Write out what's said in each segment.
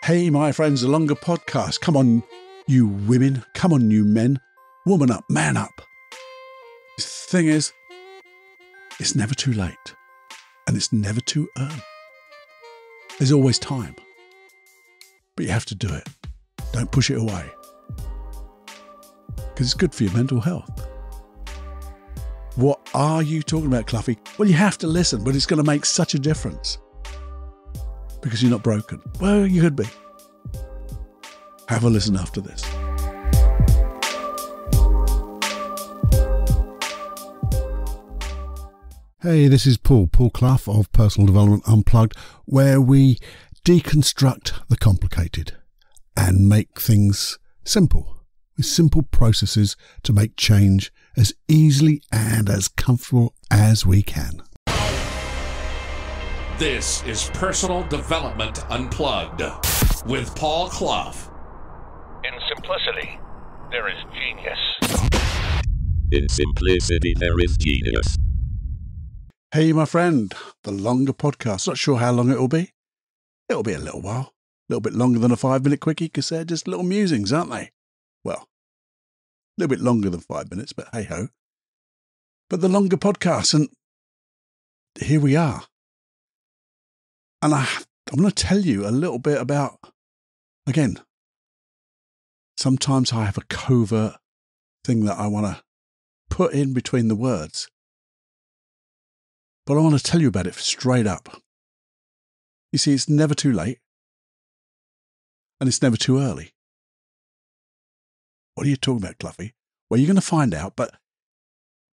Hey, my friends, the Longer Podcast. Come on, you women. Come on, you men. Woman up, man up. The thing is, it's never too late. And it's never too early. There's always time. But you have to do it. Don't push it away. Because it's good for your mental health. What are you talking about, Cluffy? Well, you have to listen, but it's going to make such a difference. Because you're not broken. Well, you could be. Have a listen after this. Hey, this is Paul Clough of Personal Development Unplugged, where we deconstruct the complicated and make things simple, with simple processes to make change as easily and as comfortable as we can. This is Personal Development Unplugged with Paul Clough. In simplicity, there is genius. In simplicity, there is genius. Hey, my friend, the Longer Podcast. Not sure how long it will be. It'll be a little while. A little bit longer than a 5-minute quickie because they're just little musings, aren't they? Well, a little bit longer than 5 minutes, but hey-ho. But the Longer Podcast, and here we are. And I'm going to tell you a little bit about, again, sometimes I have a covert thing that I want to put in between the words. But I want to tell you about it straight up. You see, it's never too late. And it's never too early. What are you talking about, Cluffy? Well, you're going to find out, but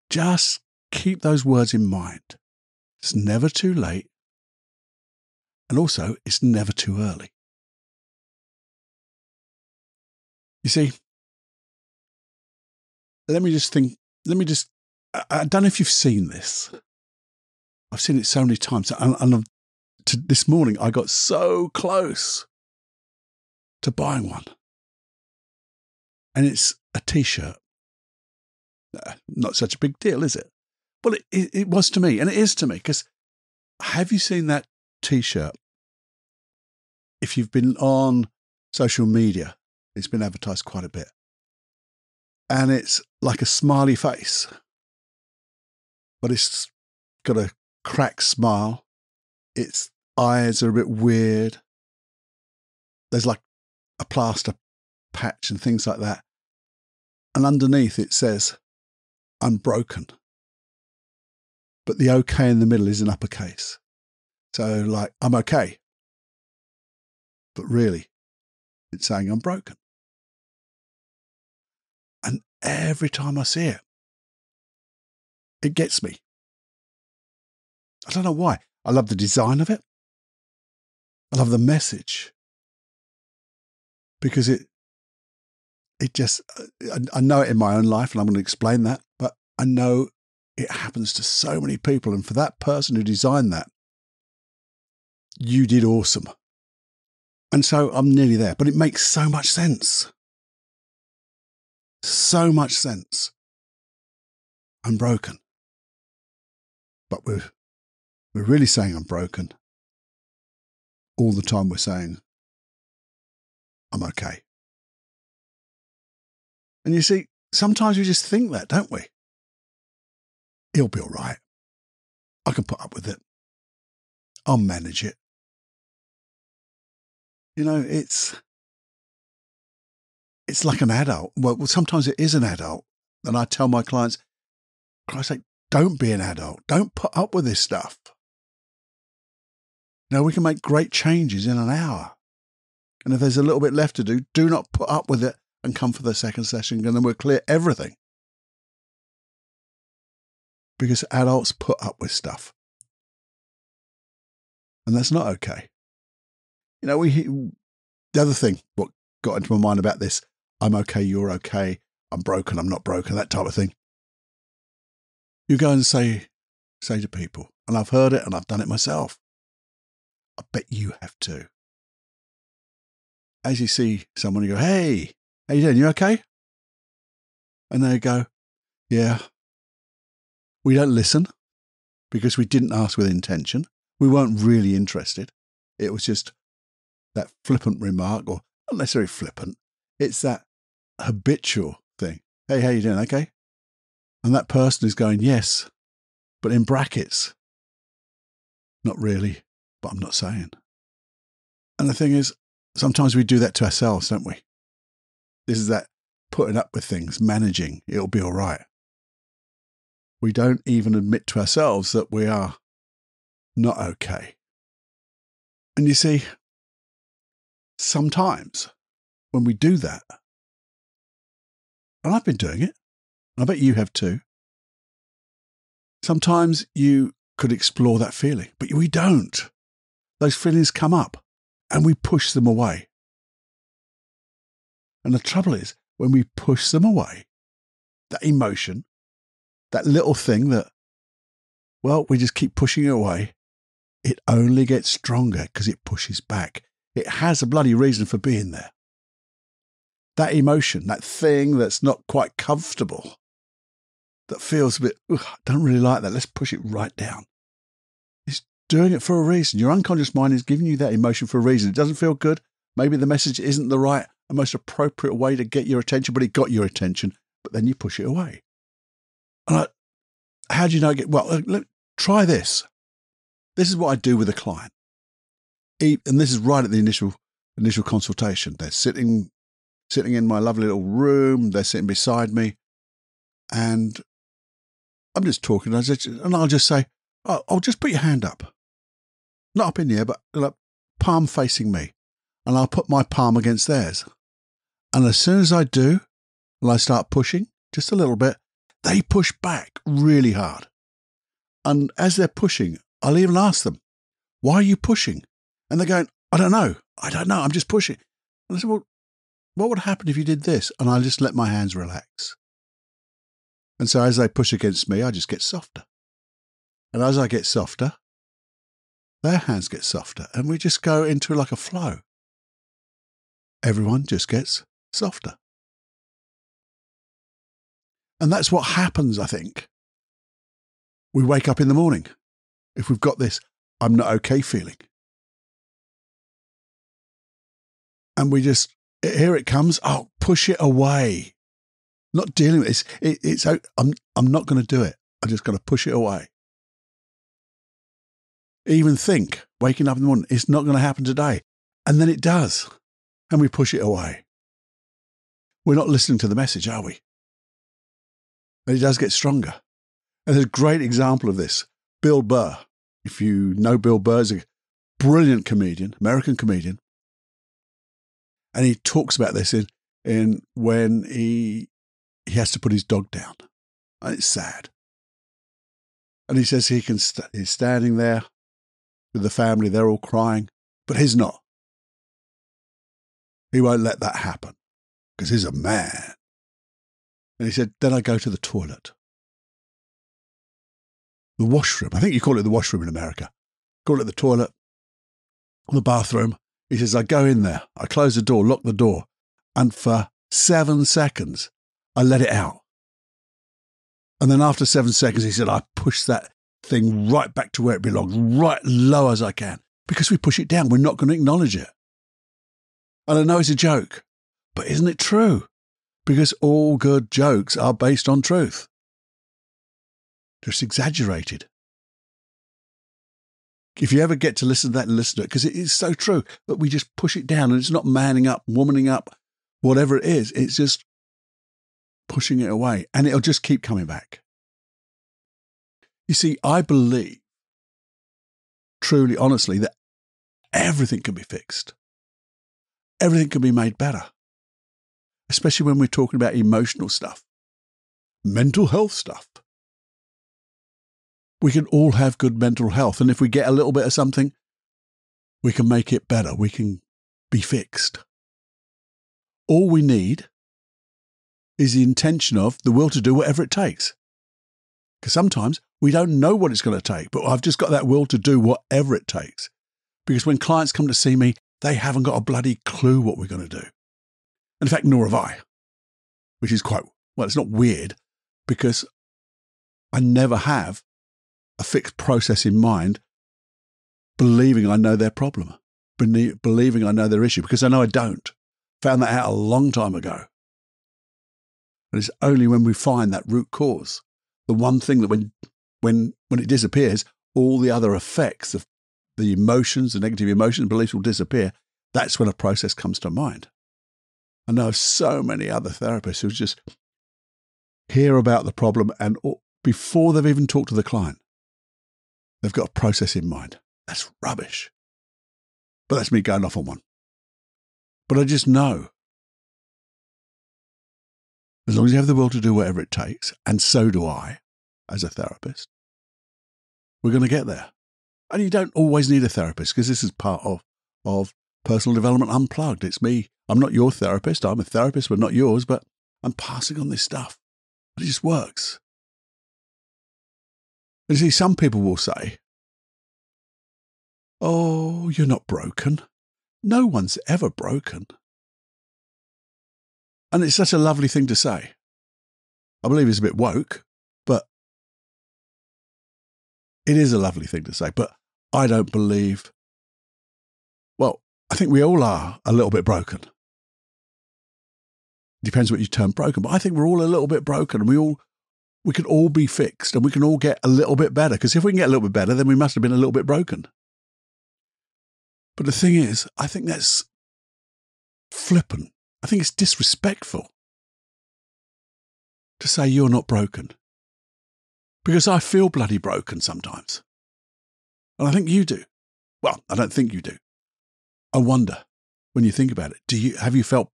just keep those words in mind. It's never too late. And also, it's never too early. You see, I don't know if you've seen this. I've seen it so many times. And this morning, I got so close to buying one. And it's a T-shirt. Not such a big deal, is it? Well, it was to me, and it is to me, because have you seen that T-shirt? If you've been on social media, it's been advertised quite a bit. And it's like a smiley face. But it's got a cracked smile. Its eyes are a bit weird. There's like a plaster patch and things like that. And underneath it says, I'm broken. But the OK in the middle is in uppercase. So like, I'm okay. But really, it's saying I'm broken. And every time I see it, it gets me. I don't know why. I love the design of it. I love the message. Because it just, I know it in my own life, and I'm going to explain that, but I know it happens to so many people. And for that person who designed that, you did awesome. And so I'm nearly there, but it makes so much sense. So much sense. I'm broken. But we're really saying I'm broken. All the time we're saying, I'm okay. And you see, sometimes we just think that, don't we? It'll be all right. I can put up with it. I'll manage it. You know, it's like an adult. Well, sometimes it is an adult. And I tell my clients, Christ's sake, don't be an adult. Don't put up with this stuff. You know, we can make great changes in an hour. And if there's a little bit left to do not put up with it and come for the second session, and then we'll clear everything. Because adults put up with stuff. And that's not okay. You know, the other thing, what got into my mind about this, I'm okay, you're okay, I'm broken, I'm not broken, that type of thing. You go and say to people, and I've heard it and I've done it myself. I bet you have too. As you see someone, you go, hey, how you doing? You okay? And they go, yeah. We don't listen because we didn't ask with intention. We weren't really interested. It was just, that flippant remark, or not necessarily flippant, it's that habitual thing. Hey, how you doing? Okay? And that person is going, yes, but in brackets. Not really, but I'm not saying. And the thing is, sometimes we do that to ourselves, don't we? This is that putting up with things, managing, it'll be all right. We don't even admit to ourselves that we are not okay. And you see, sometimes when we do that, and I've been doing it, I bet you have too, sometimes you could explore that feeling, but we don't. Those feelings come up and we push them away. And the trouble is, when we push them away, that emotion, that little thing that, well, we just keep pushing it away, it only gets stronger because it pushes back. It has a bloody reason for being there. That emotion, that thing that's not quite comfortable, that feels a bit, I don't really like that, let's push it right down. It's doing it for a reason. Your unconscious mind is giving you that emotion for a reason. It doesn't feel good. Maybe the message isn't the right and most appropriate way to get your attention, but it got your attention, but then you push it away. And how do you know? Try this. This is what I do with a client. And this is right at the initial consultation. They're sitting in my lovely little room. They're sitting beside me. And I'm just talking. And I'll just say, I'll just put your hand up. Not up in the air, but like palm facing me. And I'll put my palm against theirs. And as soon as I do, and I start pushing just a little bit, they push back really hard. And as they're pushing, I'll even ask them, why are you pushing? And they're going, I don't know, I'm just pushing. And I said, well, what would happen if you did this? And I just let my hands relax. And so as they push against me, I just get softer. And as I get softer, their hands get softer. And we just go into like a flow. Everyone just gets softer. And that's what happens, I think. We wake up in the morning. If we've got this, I'm not okay feeling. And we just, here it comes, push it away. Not dealing with it. I'm not going to do it. I'm just going to push it away. Even think, waking up in the morning, it's not going to happen today. And then it does. And we push it away. We're not listening to the message, are we? And it does get stronger. And there's a great example of this. Bill Burr. If you know Bill Burr, is a brilliant comedian, American comedian. And he talks about this in when he has to put his dog down. And it's sad. And he says he's standing there with the family, they're all crying, but he's not. He won't let that happen because he's a man. And he said, then I go to the toilet. The washroom. I think you call it the washroom in America. Call it the toilet, the bathroom. He says, I go in there, I close the door, lock the door, and for 7 seconds, I let it out. And then after 7 seconds, he said, I push that thing right back to where it belongs, right low as I can. Because we push it down, we're not going to acknowledge it. And I know it's a joke, but isn't it true? Because all good jokes are based on truth. Just exaggerated. If you ever get to listen to that and listen to it, because it is so true, but we just push it down and it's not manning up, womaning up, whatever it is, it's just pushing it away and it'll just keep coming back. You see, I believe, truly, honestly, that everything can be fixed. Everything can be made better. Especially when we're talking about emotional stuff, mental health stuff. We can all have good mental health. And if we get a little bit of something, we can make it better. We can be fixed. All we need is the intention of the will to do whatever it takes. Because sometimes we don't know what it's going to take, but I've just got that will to do whatever it takes. Because when clients come to see me, they haven't got a bloody clue what we're going to do. In fact, nor have I, which is quite, well, it's not weird because I never have a fixed process in mind, believing I know their problem. believing I know their issue, because I know I don't. Found that out a long time ago. And it's only when we find that root cause, the one thing that when it disappears, all the other effects of the emotions, the negative emotions, beliefs will disappear. That's when a process comes to mind. I know of so many other therapists who just hear about the problem and before they've even talked to the client, they've got a process in mind. That's rubbish. But that's me going off on one. But I just know, as long as you have the will to do whatever it takes, and so do I as a therapist, we're going to get there. And you don't always need a therapist, because this is part of Personal Development Unplugged. It's me. I'm not your therapist. I'm a therapist, but not yours. But I'm passing on this stuff. It just works. You see, some people will say, oh, you're not broken. No one's ever broken. And it's such a lovely thing to say. I believe it's a bit woke, but it is a lovely thing to say. But I don't believe, well, I think we all are a little bit broken. Depends what you term broken, but I think we're all a little bit broken, and we can all be fixed, and we can all get a little bit better, because if we can get a little bit better, then we must have been a little bit broken. But the thing is, I think that's flippant. I think it's disrespectful to say you're not broken, because I feel bloody broken sometimes. And I think you do. Well, I don't think you do. I wonder, when you think about it, have you felt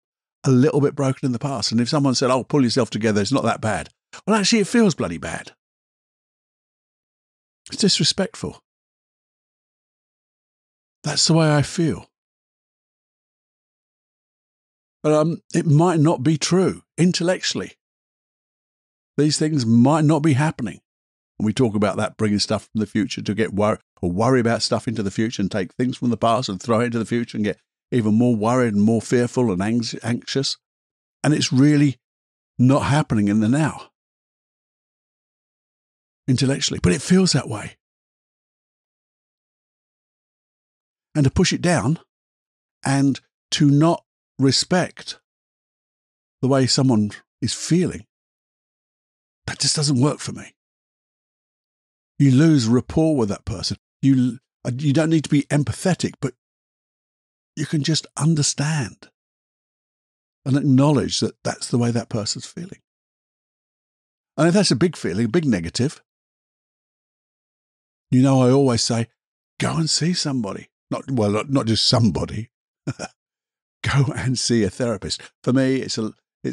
a little bit broken in the past? And if someone said, oh, pull yourself together, it's not that bad. Well, actually, it feels bloody bad. It's disrespectful. That's the way I feel. But it might not be true intellectually. These things might not be happening. When we talk about that, bringing stuff from the future to get worry about stuff into the future, and take things from the past and throw it into the future and get even more worried and more fearful and anxious. And it's really not happening in the now, intellectually. But it feels that way. And to push it down and to not respect the way someone is feeling, that just doesn't work for me. You lose rapport with that person. You don't need to be empathetic, but you can just understand and acknowledge that that's the way that person's feeling. And if that's a big feeling, a big negative, I always say, go and see somebody. Not just somebody. Go and see a therapist. For me, it's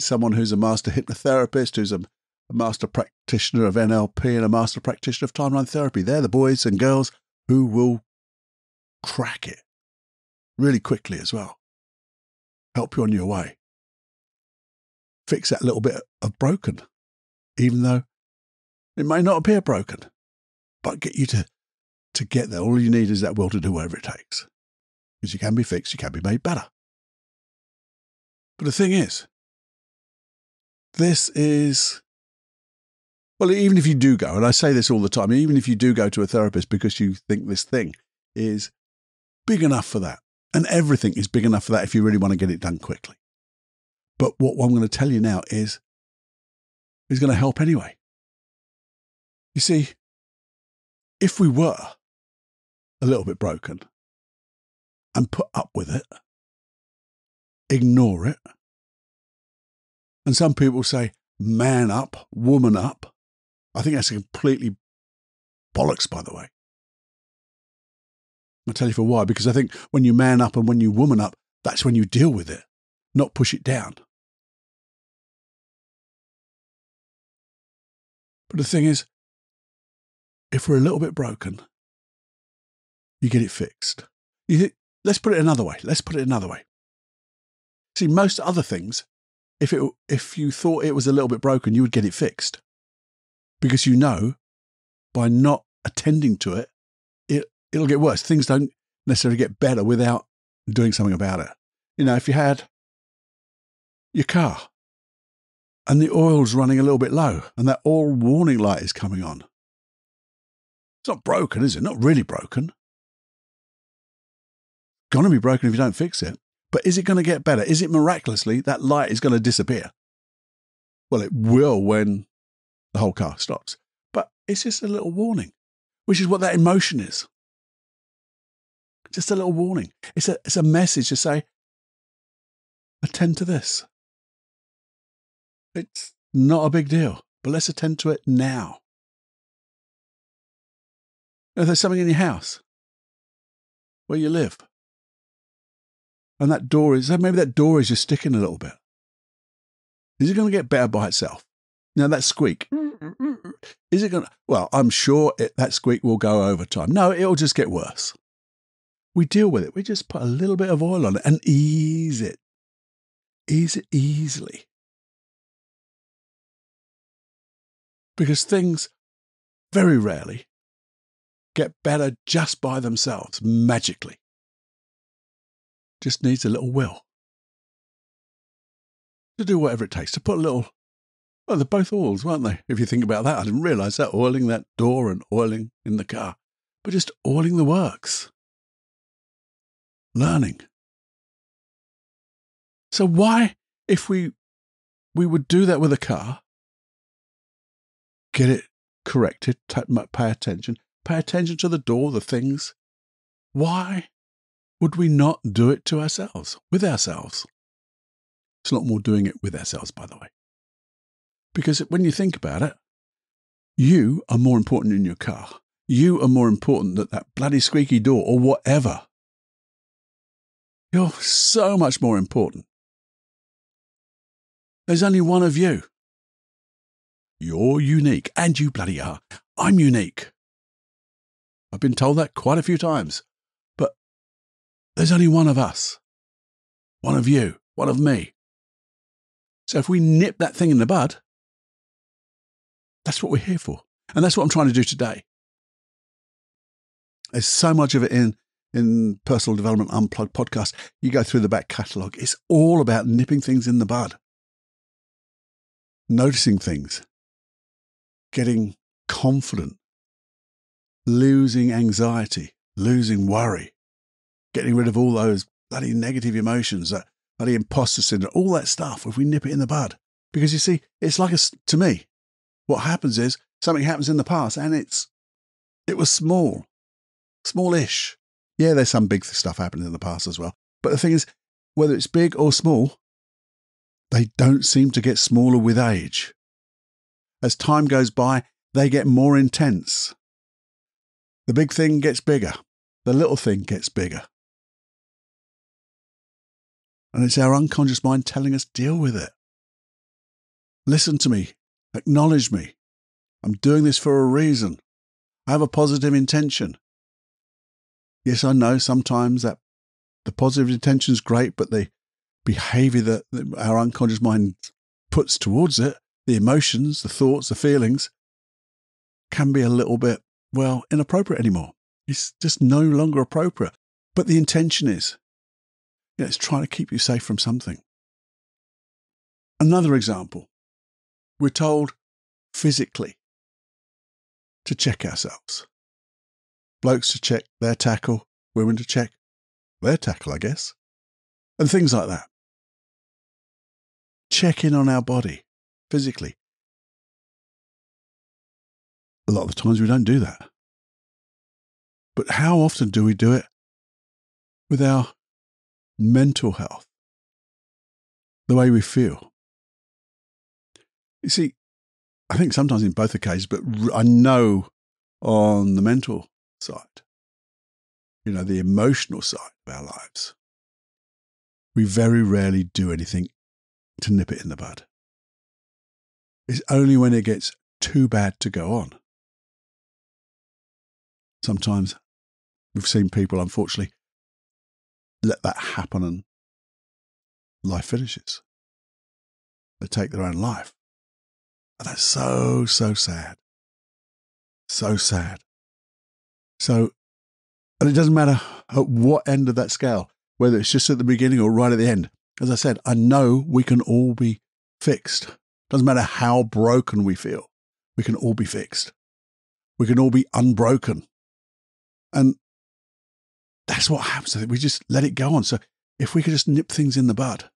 someone who's a master hypnotherapist, who's a master practitioner of NLP, and a master practitioner of timeline therapy. They're the boys and girls who will crack it really quickly as well. Help you on your way. Fix that little bit of broken, even though it may not appear broken, but get you to get there. All you need is that will to do whatever it takes. Because you can be fixed, you can be made better. But the thing is, this is, well, even if you do go, and I say this all the time, even if you do go to a therapist because you think this thing is big enough for that, and everything is big enough for that if you really want to get it done quickly. But what I'm going to tell you now is going to help anyway. You see, if we were a little bit broken and put up with it, ignore it, and some people say, man up, woman up. I think that's completely bollocks, by the way. I'll tell you for why. Because I think when you man up and when you woman up, that's when you deal with it, not push it down. But the thing is, if we're a little bit broken, you get it fixed. Let's put it another way. See, most other things, if you thought it was a little bit broken, you would get it fixed. Because by not attending to it, it'll get worse. Things don't necessarily get better without doing something about it. If you had your car and the oil's running a little bit low and that oil warning light is coming on, it's not broken, is it? Not really broken. going to be broken if you don't fix it. But is it going to get better? Is it miraculously that light is going to disappear? Well, it will when the whole car stops. But it's just a little warning, which is what that emotion is. Just a little warning. It's a message to say, attend to this. It's not a big deal, but let's attend to it now. If there's something in your house where you live, and that door is, maybe that door is just sticking a little bit. Is it going to get better by itself? Now that squeak, is it going to, well, I'm sure that squeak will go over time. No, it'll just get worse. We deal with it. We just put a little bit of oil on it and ease it. Ease it easily. Because things very rarely get better just by themselves, magically. Just needs a little will to do whatever it takes, to put a little, well, they're both oils, weren't they? If you think about that, I didn't realise that, oiling that door and oiling in the car, but just oiling the works. Learning. So why, if we would do that with a car, get it corrected, pay attention to the door, the things, why would we not do it to ourselves, with ourselves? It's a lot more doing it with ourselves, by the way. Because when you think about it, you are more important in your car. You are more important than that bloody squeaky door or whatever. You're so much more important. There's only one of you. You're unique, and you bloody are. I'm unique. I've been told that quite a few times. But there's only one of us. One of you. One of me. So if we nip that thing in the bud, that's what we're here for. And that's what I'm trying to do today. There's so much of it in Personal Development Unplugged podcast. You go through the back catalogue. It's all about nipping things in the bud. Noticing things. Getting confident. Losing anxiety. Losing worry. Getting rid of all those bloody negative emotions, that bloody imposter syndrome, all that stuff, if we nip it in the bud. Because you see, it's like, to me, what happens is something happens in the past and it was small. Smallish. Yeah, there's some big stuff happening in the past as well. But the thing is, whether it's big or small, they don't seem to get smaller with age. As time goes by, they get more intense. The big thing gets bigger. The little thing gets bigger. And it's our unconscious mind telling us, deal with it. Listen to me. Acknowledge me. I'm doing this for a reason. I have a positive intention. Yes, I know sometimes that the positive intention is great, but the behavior that our unconscious mind puts towards it, the emotions, the thoughts, the feelings, can be a little bit, well, inappropriate anymore. It's just no longer appropriate. But the intention is, it's trying to keep you safe from something. Another example, we're told physically to check ourselves. Blokes to check their tackle, women to check their tackle, I guess, and things like that. Check in on our body physically. A lot of the times we don't do that. But how often do we do it with our mental health? The way we feel. You see, I think sometimes in both occasions, but I know on the mental side, the emotional side of our lives, we very rarely do anything to nip it in the bud. It's only when it gets too bad to go on. Sometimes we've seen people, unfortunately, let that happen and life finishes. They take their own life. And that's so, so sad. So sad. So, and it doesn't matter at what end of that scale, whether it's just at the beginning or right at the end. As I said, I know we can all be fixed. Doesn't matter how broken we feel. We can all be fixed. We can all be unbroken. And that's what happens. I think we just let it go on. So if we could just nip things in the bud,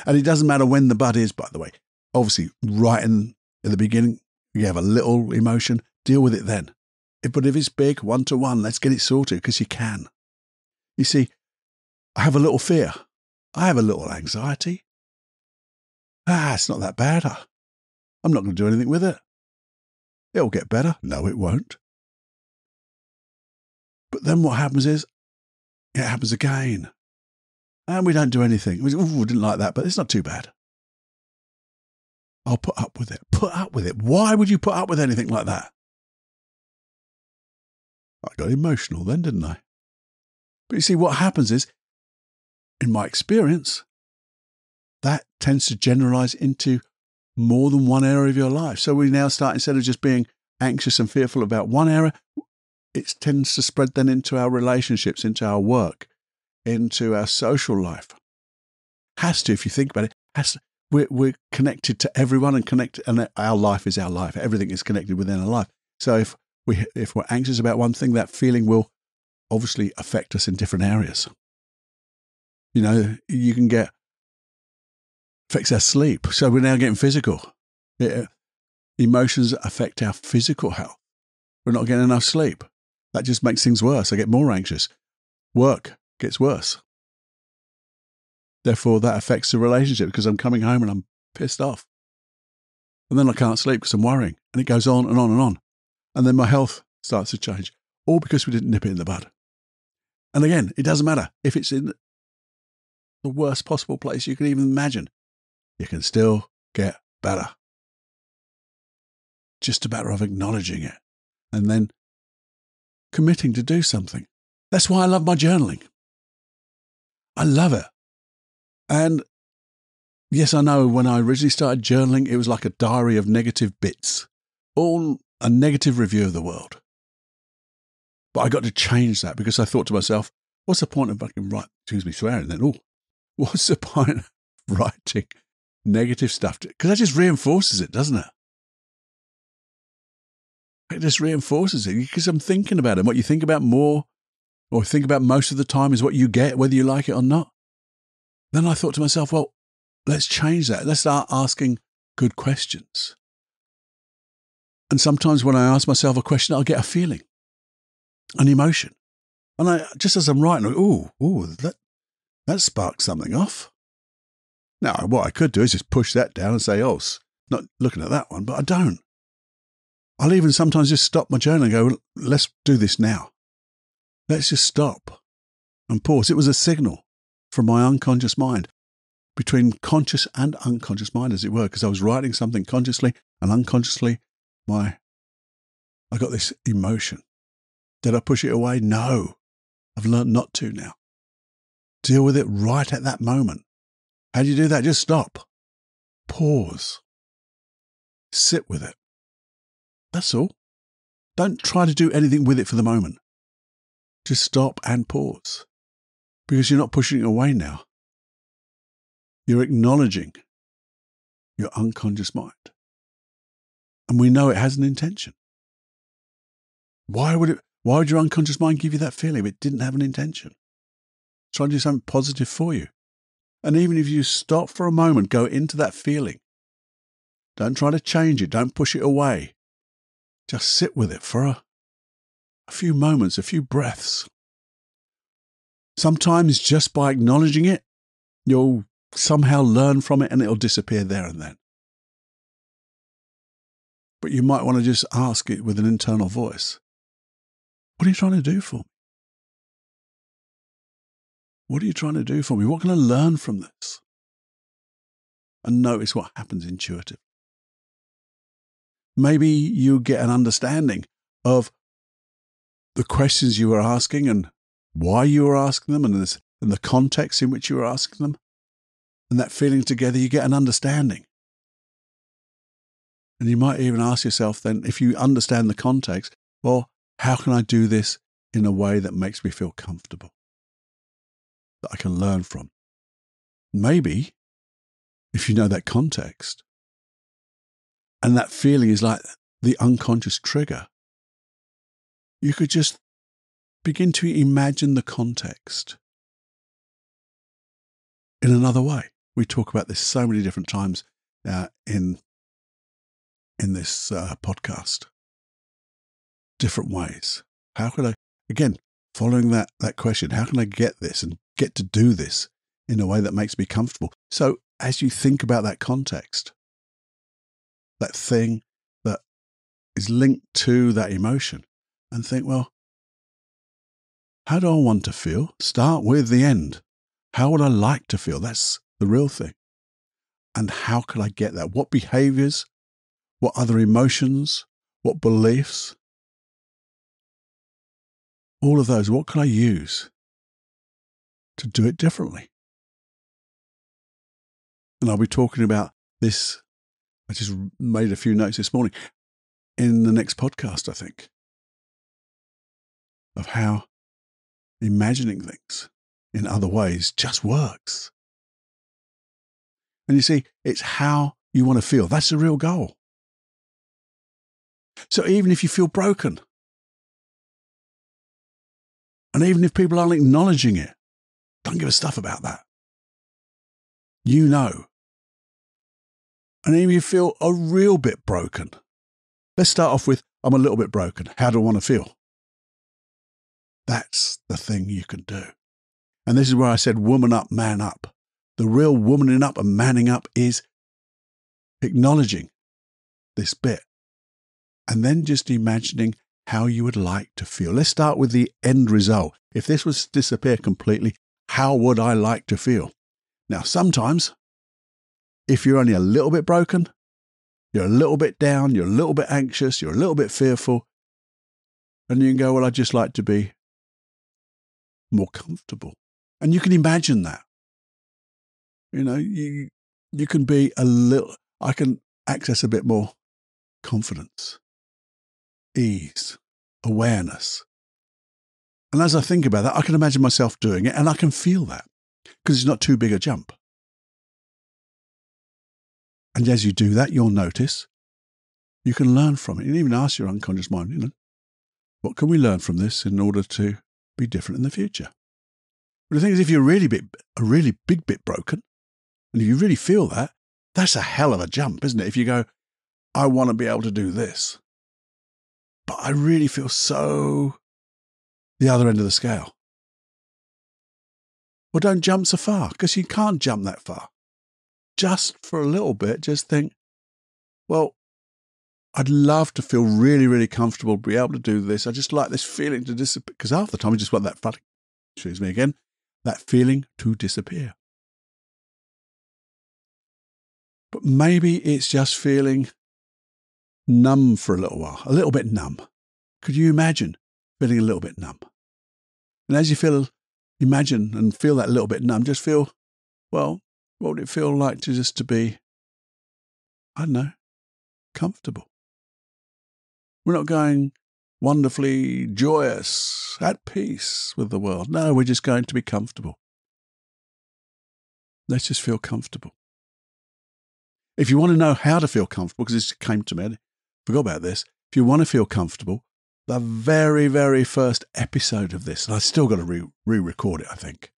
and it doesn't matter when the bud is, by the way, obviously right in the beginning, you have a little emotion, deal with it then. But if it's big, 1-to-1, let's get it sorted, because you can. You see, I have a little fear. I have a little anxiety. It's not that bad. I'm not going to do anything with it. It'll get better. No, it won't. But then what happens is, it happens again. And we don't do anything. We didn't like that, but it's not too bad. I'll put up with it. Put up with it. Why would you put up with anything like that? I got emotional then, didn't I? But you see, what happens is, in my experience, that tends to generalize into more than one area of your life. So we now start, instead of just being anxious and fearful about one area, it tends to spread then into our relationships, into our work, into our social life. Has to, if you think about it. Has to. We're connected to everyone, and our life is our life. Everything is connected within our life. So if we're anxious about one thing, that feeling will obviously affect us in different areas. You know, you can affects our sleep. So we're now getting physical. Emotions affect our physical health. We're not getting enough sleep. That just makes things worse. I get more anxious. Work gets worse. Therefore, that affects the relationship, because I'm coming home and I'm pissed off. And then I can't sleep because I'm worrying. And it goes on and on and on. And then my health starts to change. All because we didn't nip it in the bud. And again, it doesn't matter if it's in the worst possible place you can even imagine. You can still get better. Just a matter of acknowledging it and then committing to do something. That's why I love my journaling. I love it. And yes, I know when I originally started journaling, it was like a diary of negative bits, all a negative review of the world. But I got to change that, because I thought to myself, what's the point of fucking swearing then? What's the point of writing negative stuff? Because that just reinforces it, doesn't it? It just reinforces it, because I'm thinking about it. What you think about more, or think about most of the time, is what you get, whether you like it or not. Then I thought to myself, well, let's change that. Let's start asking good questions. And sometimes when I ask myself a question, I'll get a feeling, an emotion. And just as I'm writing, that sparked something off. Now, what I could do is just push that down and say, not looking at that one, but I don't. I'll even sometimes just stop my journal and go, let's do this now. Let's just stop and pause. It was a signal from my unconscious mind, between conscious and unconscious mind, as it were, because I was writing something consciously, and unconsciously, I got this emotion. Did I push it away? No. I've learned not to now. Deal with it right at that moment. How do you do that? Just stop. Pause. Sit with it. That's all. Don't try to do anything with it for the moment. Just stop and pause. Because you're not pushing it away now. You're acknowledging your unconscious mind. And we know it has an intention. Why would your unconscious mind give you that feeling if it didn't have an intention? Try to do something positive for you. And even if you stop for a moment, go into that feeling. Don't try to change it. Don't push it away. Just sit with it for a few moments, a few breaths. Sometimes just by acknowledging it, you'll somehow learn from it and it'll disappear there and then. But you might want to just ask it with an internal voice. What are you trying to do for me? What are you trying to do for me? What can I learn from this? And notice what happens intuitively. Maybe you get an understanding of the questions you were asking and why you were asking them, and the context in which you were asking them. And that feeling together, you get an understanding. And you might even ask yourself then, if you understand the context, well, how can I do this in a way that makes me feel comfortable, that I can learn from? Maybe, if you know that context, and that feeling is like the unconscious trigger, you could just begin to imagine the context in another way. We talk about this so many different times in this podcast. Different ways. How can I, again, following that question, how can I get this and get to do this in a way that makes me comfortable? So as you think about that context, that thing that is linked to that emotion, and think, well, how do I want to feel? Start with the end. How would I like to feel? That's the real thing. And how can I get that? What behaviors? What other emotions? What beliefs? All of those, what can I use to do it differently? And I'll be talking about this. I just made a few notes this morning in the next podcast, I think, of how imagining things in other ways just works. And you see, it's how you want to feel. That's the real goal. So even if you feel broken, and even if people aren't acknowledging it, don't give a stuff about that. You know. And even if you feel a real bit broken, let's start off with, I'm a little bit broken. How do I want to feel? That's the thing you can do. And this is where I said, woman up, man up. The real womaning up and manning up is acknowledging this bit and then just imagining how you would like to feel. Let's start with the end result. If this was to disappear completely, how would I like to feel? Now, sometimes, if you're only a little bit broken, you're a little bit down, you're a little bit anxious, you're a little bit fearful, and you can go, well, I'd just like to be more comfortable. And you can imagine that. You know, you can be a little, I can access a bit more confidence, ease, awareness. And as I think about that, I can imagine myself doing it and I can feel that because it's not too big a jump. And as you do that, you'll notice you can learn from it. You can even ask your unconscious mind, you know, what can we learn from this in order to be different in the future? But the thing is, if you're a really big bit broken, and if you really feel that, that's a hell of a jump, isn't it? If you go, I want to be able to do this, but I really feel so the other end of the scale. Well, don't jump so far, because you can't jump that far. Just for a little bit, just think, well, I'd love to feel really, really comfortable, be able to do this. I just like this feeling to disappear, because half the time I just want that that feeling to disappear. But maybe it's just feeling numb for a little while, a little bit numb. Could you imagine feeling a little bit numb? And as you imagine and feel that little bit numb, just feel, well, what would it feel like to be, I don't know, comfortable? We're not going wonderfully joyous, at peace with the world. No, we're just going to be comfortable. Let's just feel comfortable. If you want to know how to feel comfortable, because this came to me, I forgot about this. If you want to feel comfortable, the very, very first episode of this, and I still got to re-record it, I think.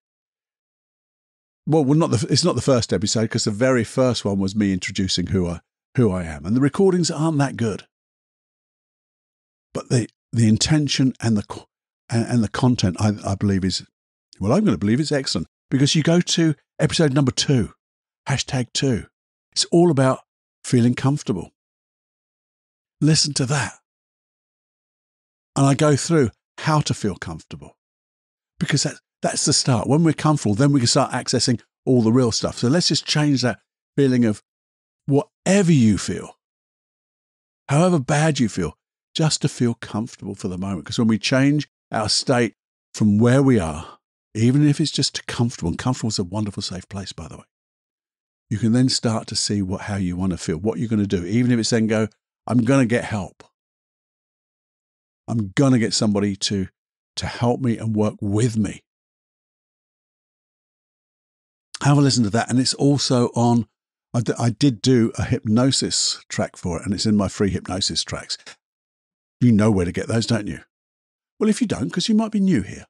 Well, it's not the first episode, because the very first one was me introducing who I am, and the recordings aren't that good. But the intention and the content, I believe is, well, I'm going to believe it's excellent, because you go to episode number 2, #2. It's all about feeling comfortable. Listen to that. And I go through how to feel comfortable, because that's the start. When we're comfortable, then we can start accessing all the real stuff. So let's just change that feeling of whatever you feel, however bad you feel, just to feel comfortable for the moment. Because when we change our state from where we are, even if it's just to comfortable, and comfortable is a wonderful, safe place, by the way, you can then start to see how you want to feel, what you're going to do. Even if it's then go, I'm going to get help. I'm going to get somebody to help me and work with me. Have a listen to that. And it's also on, I did do a hypnosis track for it, and it's in my free hypnosis tracks. You know where to get those, don't you? Well, if you don't, because you might be new here,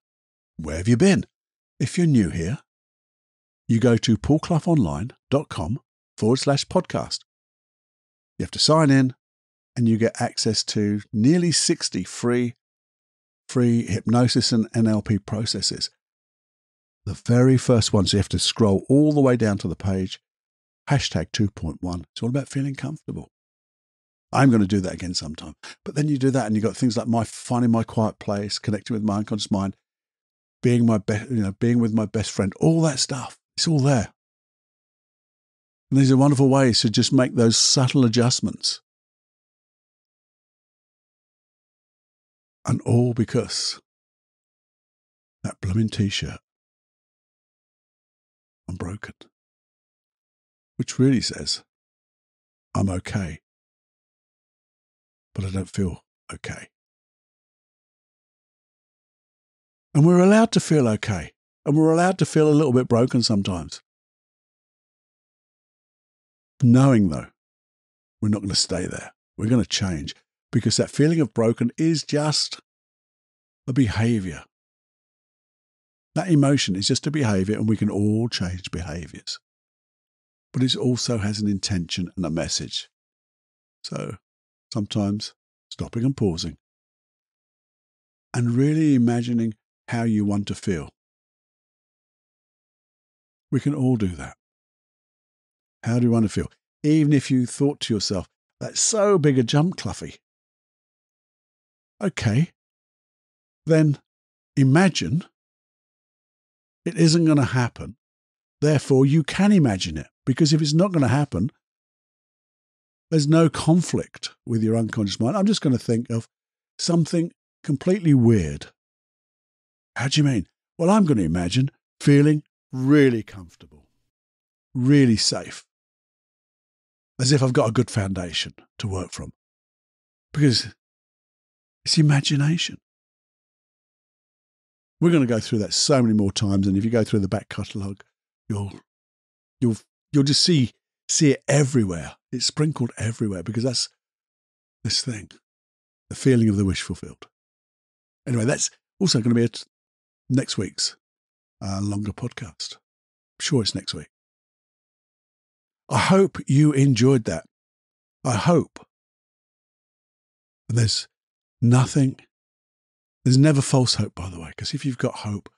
where have you been? If you're new here, you go to paulcloughonline.com/podcast. You have to sign in and you get access to nearly 60 free hypnosis and NLP processes. The very first one, so you have to scroll all the way down to the page, #2.1. It's all about feeling comfortable. I'm going to do that again sometime. But then you do that and you've got things like finding my quiet place, connecting with my unconscious mind, being with my best friend, all that stuff. It's all there. And these are wonderful ways to just make those subtle adjustments. And all because that blooming t-shirt, I'm broken, which really says, I'm okay, but I don't feel okay. And we're allowed to feel okay. And we're allowed to feel a little bit broken sometimes. Knowing, though, we're not going to stay there. We're going to change, because that feeling of broken is just a behavior. That emotion is just a behavior, and we can all change behaviors. But it also has an intention and a message. So sometimes stopping and pausing and really imagining how you want to feel. We can all do that. How do you want to feel? Even if you thought to yourself, that's so big a jump, Cluffy. Okay, then imagine it isn't going to happen. Therefore, you can imagine it. Because if it's not going to happen, there's no conflict with your unconscious mind. I'm just going to think of something completely weird. How do you mean? Well, I'm going to imagine feeling really comfortable, really safe, as if I've got a good foundation to work from. Because it's imagination. We're going to go through that so many more times, and if you go through the back catalogue, you'll just see it everywhere. It's sprinkled everywhere, because that's this thing, the feeling of the wish fulfilled. Anyway, that's also going to be next week's longer podcast. I'm sure it's next week. I hope you enjoyed that. I hope. And there's never false hope, by the way, because if you've got hope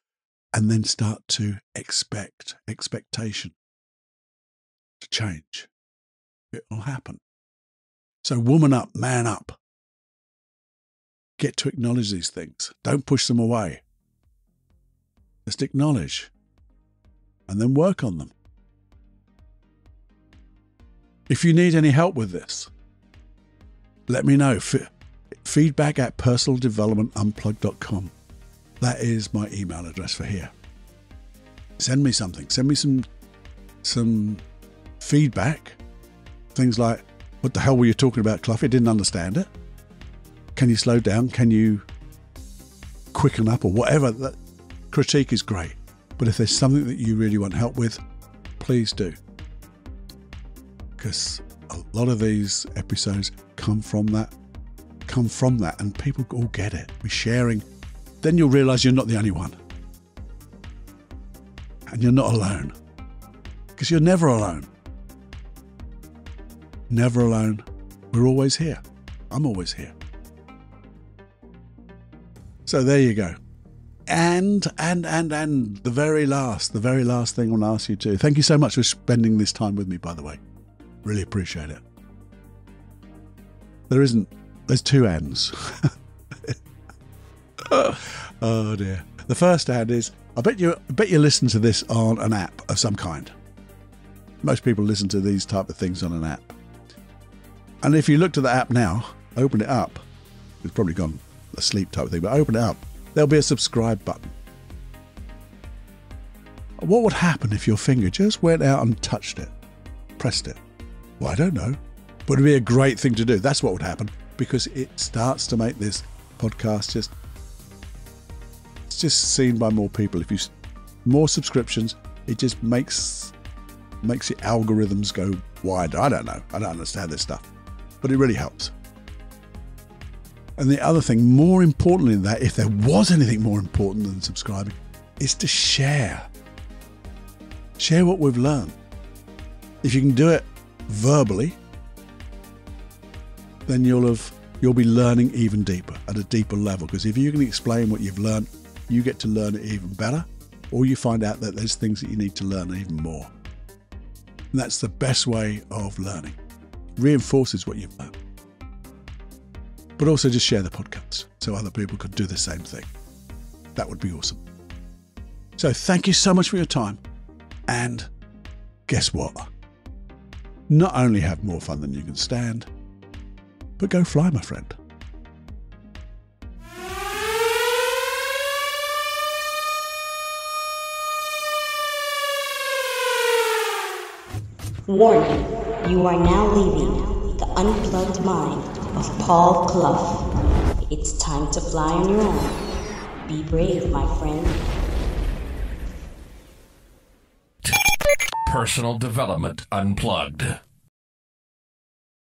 and then start to expectation to change, it will happen. So woman up, man up. Get to acknowledge these things. Don't push them away. Just acknowledge and then work on them. If you need any help with this, let me know. Feedback@personaldevelopmentunplugged.com. That is my email address for here. Send me something. Send me some feedback. Things like, what the hell were you talking about, Cluffy? I didn't understand it. Can you slow down? Can you quicken up or whatever? That critique is great. But if there's something that you really want help with, please do. Because a lot of these episodes come from that, and people all get it. We're sharing. Then you'll realize you're not the only one. And you're not alone. Because you're never alone. Never alone. We're always here. I'm always here. So there you go. And the very last thing I want to ask you to. Thank you so much for spending this time with me, by the way. Really appreciate it. There's two ands. Oh dear. The first ad is, I bet you listen to this on an app of some kind. Most people listen to these type of things on an app. And if you look to the app now, open it up. It's probably gone asleep type of thing, but open it up. There'll be a subscribe button. What would happen if your finger just went out and touched it, pressed it? Well, I don't know, but it'd be a great thing to do. That's what would happen, because it starts to make this podcast it's just seen by more people. If you more subscriptions, it just makes the algorithms go wider. I don't know. I don't understand this stuff, but it really helps. And the other thing, more importantly than that, if there was anything more important than subscribing, is to share. Share what we've learned. If you can do it verbally, then you'll be learning even deeper, at a deeper level. Because if you can explain what you've learned, you get to learn it even better, or you find out that there's things that you need to learn even more. And that's the best way of learning. Reinforces what you've learned. But also just share the podcast so other people could do the same thing. That would be awesome. So thank you so much for your time. And guess what? Not only have more fun than you can stand, but go fly, my friend. Warning, you are now leaving the unplugged mind of Paul Clough. It's time to fly on your own. Be brave, my friend. Personal Development Unplugged.